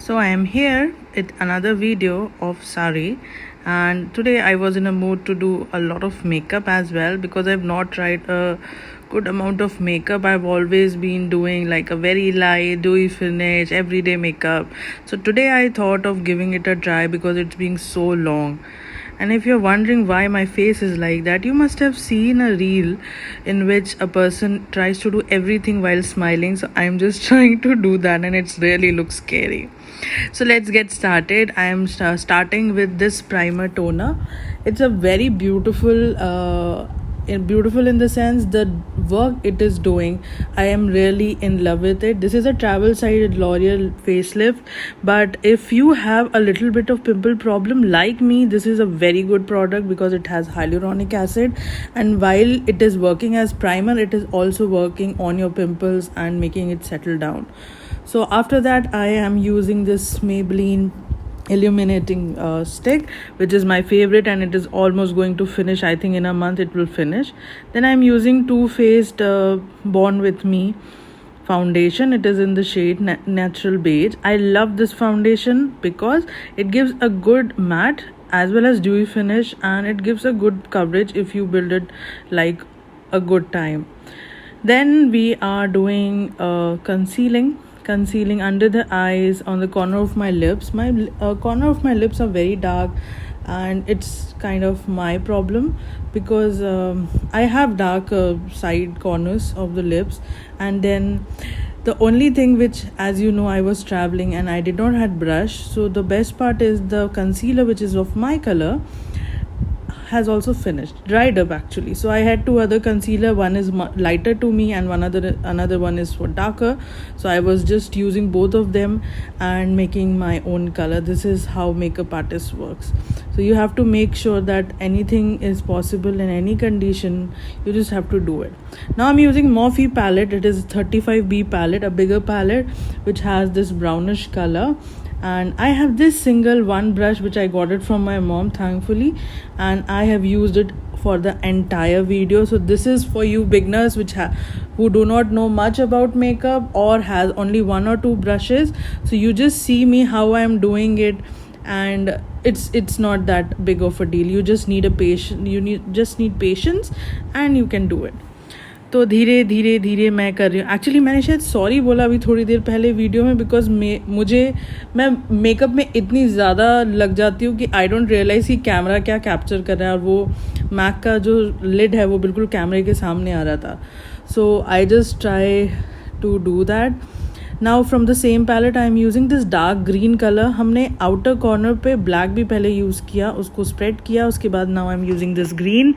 So I am here with another video of Sari, and today I was in a mood to do a lot of makeup as well because I've not tried a good amount of makeup. I've always been doing like a very light dewy finish everyday makeup. So today I thought of giving it a try because it's been so long. And if you're wondering why my face is like that, you must have seen a reel in which a person tries to do everything while smiling. So I'm just trying to do that, and it's really looks scary. So let's get started. I am starting with this primer toner. It's a very beautiful in the sense the work it is doing. I am really in love with it. This is a travel sided L'Oreal facelift, but if you have a little bit of pimple problem like me, this is a very good product because it has hyaluronic acid, and while it is working as primer, it is also working on your pimples and making it settle down. So after that, I am using this Maybelline illuminating stick, which is my favorite, and it is almost going to finish. I think in a month it will finish. Then I'm using Too Faced Born With Me foundation. It is in the shade Natural Beige. I love this foundation because it gives a good matte as well as dewy finish, and it gives a good coverage if you build it like a good time. Then we are doing concealing under the eyes, on the corner of my lips. My corner of my lips are very dark, and it's kind of my problem because I have dark side corners of the lips. And then the only thing which, as you know, I was traveling and I did not had brush, so the best part is the concealer, which is of my color, has also finished, dried up actually. So I had two other concealer. One is lighter to me, and another one is for darker. So I was just using both of them and making my own color. This is how makeup artist works. So you have to make sure that anything is possible in any condition. You just have to do it. Now I'm using Morphe palette. It is 35B palette, a bigger palette, which has this brownish color. And I have this single one brush which I got it from my mom, thankfully, and I have used it for the entire video. So this is for you beginners who do not know much about makeup or has only one or two brushes. So you just see me how I am doing it, and it's not that big of a deal. You just need patience, and you can do it. तो धीरे धीरे धीरे मैं कर रही हूँ. Actually मैंने शायद सॉरी बोला अभी थोड़ी देर पहले वीडियो में, बिकॉज मैं मेकअप में इतनी ज़्यादा लग जाती हूँ कि आई डोंट रियलाइज़ कि कैमरा क्या कैप्चर कर रहा है, और वो मैक का जो लिड है वो बिल्कुल कैमरे के सामने आ रहा था. So I just try to do that. Now from the same palette I am using this dark green colour. हमने आउटर कॉर्नर पे ब्लैक भी पहले यूज़ किया, उसको स्प्रेड किया, उसके बाद now I am using this green.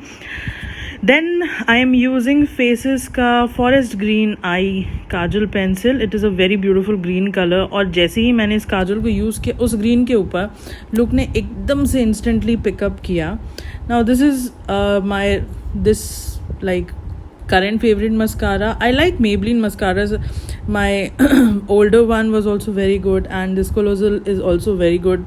Then I am using Faces का Forest Green Eye kajal pencil. It is a very beautiful green colour, और जैसे ही मैंने इस काजल को यूज़ किया उस ग्रीन के ऊपर, लुक ने एकदम से इंस्टेंटली पिकअप किया. Now this is this like current favorite mascara. I like Maybelline mascaras. My older one was also very good, and this Colossal is also very good.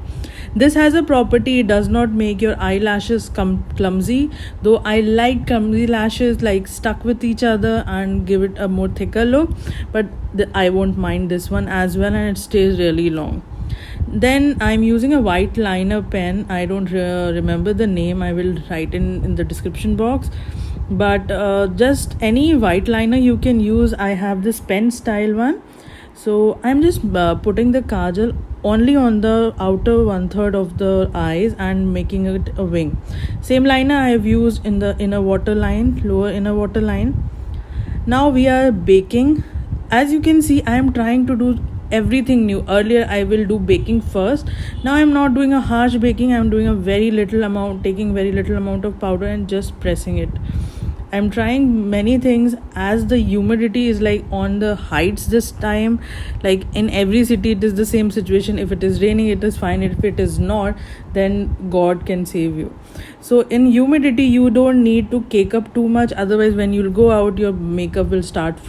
This has a property, it does not make your eyelashes clumsy, though I like clumsy lashes like stuck with each other and give it a more thicker look, but I won't mind this one as well, and it stays really long. Then I'm using a white liner pen. I don't remember the name. I will write in the description box, but just any white liner you can use. I have this pen style one, so I'm just putting the kajal only on the outer 1/3 of the eyes and making it a wing. Same liner I have used in the inner waterline, lower inner waterline. Now we are baking. As you can see, I am trying to do everything new. Earlier I will do baking first. Now I'm not doing a harsh baking. I'm doing a very little amount, taking very little amount of powder and just pressing it. I'm trying many things as the humidity is like on the heights this time. Like in every city it is the same situation. If it is raining, it is fine. If it is not, then God can save you. So in humidity you don't need to cake up too much, otherwise when you'll go out your makeup will start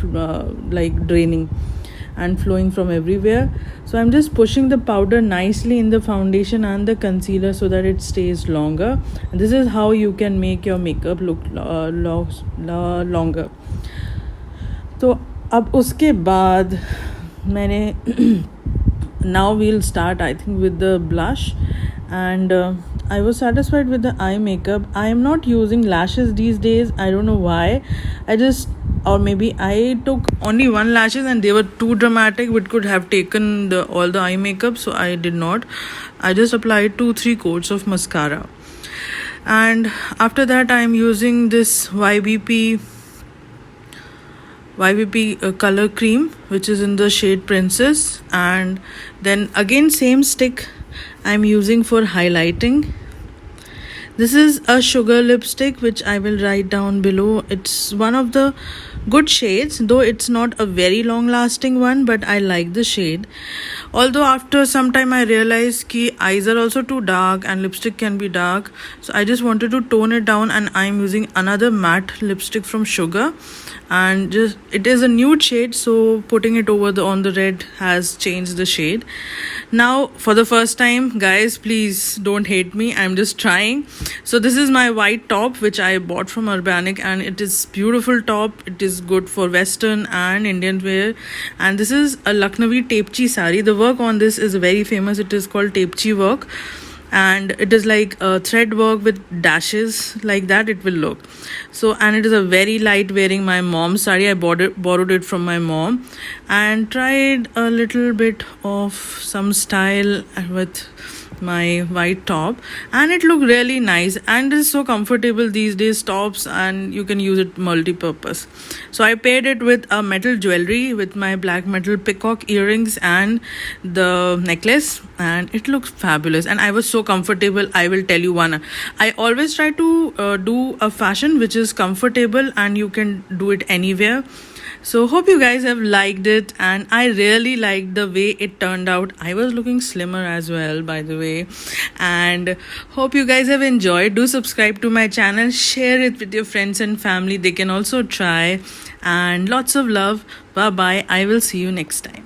like draining and flowing from everywhere. So I'm just pushing the powder nicely in the foundation and the concealer so that it stays longer. And this is how you can make your makeup look longer. तो अब उसके बाद मैंने now we'll start, I think, with the blush. And I was satisfied with the eye makeup. I am not using lashes these days. I don't know why. Or maybe I took only one lashes and they were too dramatic, which could have taken all the eye makeup, so I did not. I just applied 2-3 coats of mascara. And after that, I am using this YBP color cream, which is in the shade Princess. And then again, same stick I'm using for highlighting. This is a sugar lipstick, which I will write down below. It's one of the good shades, though it's not a very long lasting one, but I like the shade. Although after some time I realized ki eyes are also too dark and lipstick can be dark, so I just wanted to tone it down, and I'm using another matte lipstick from Sugar. And just it is a nude shade, so putting it over on the red has changed the shade. Now, for the first time, guys, please don't hate me, I'm just trying. So this is my white top, which I bought from Urbanic, and it is beautiful top. It is good for western and Indian wear. And this is a Lucknowi Tepchi sari. The work on this is very famous. It is called Tepchi work, and it is like a thread work with dashes, like that it will look. So, and it is a very light wearing my mom's sari. I borrowed it from my mom and tried a little bit of some style with my white top, and it looked really nice, and it's so comfortable these days, tops, and you can use it multi-purpose. So I paired it with a metal jewelry, with my black metal peacock earrings and the necklace, and it looks fabulous, and I was so comfortable. I will tell you one, I always try to do a fashion which is comfortable and you can do it anywhere. So hope you guys have liked it, and I really liked the way it turned out. I was looking slimmer as well, by the way, and hope you guys have enjoyed. Do subscribe to my channel, share it with your friends and family, they can also try, and lots of love. Bye bye, I will see you next time.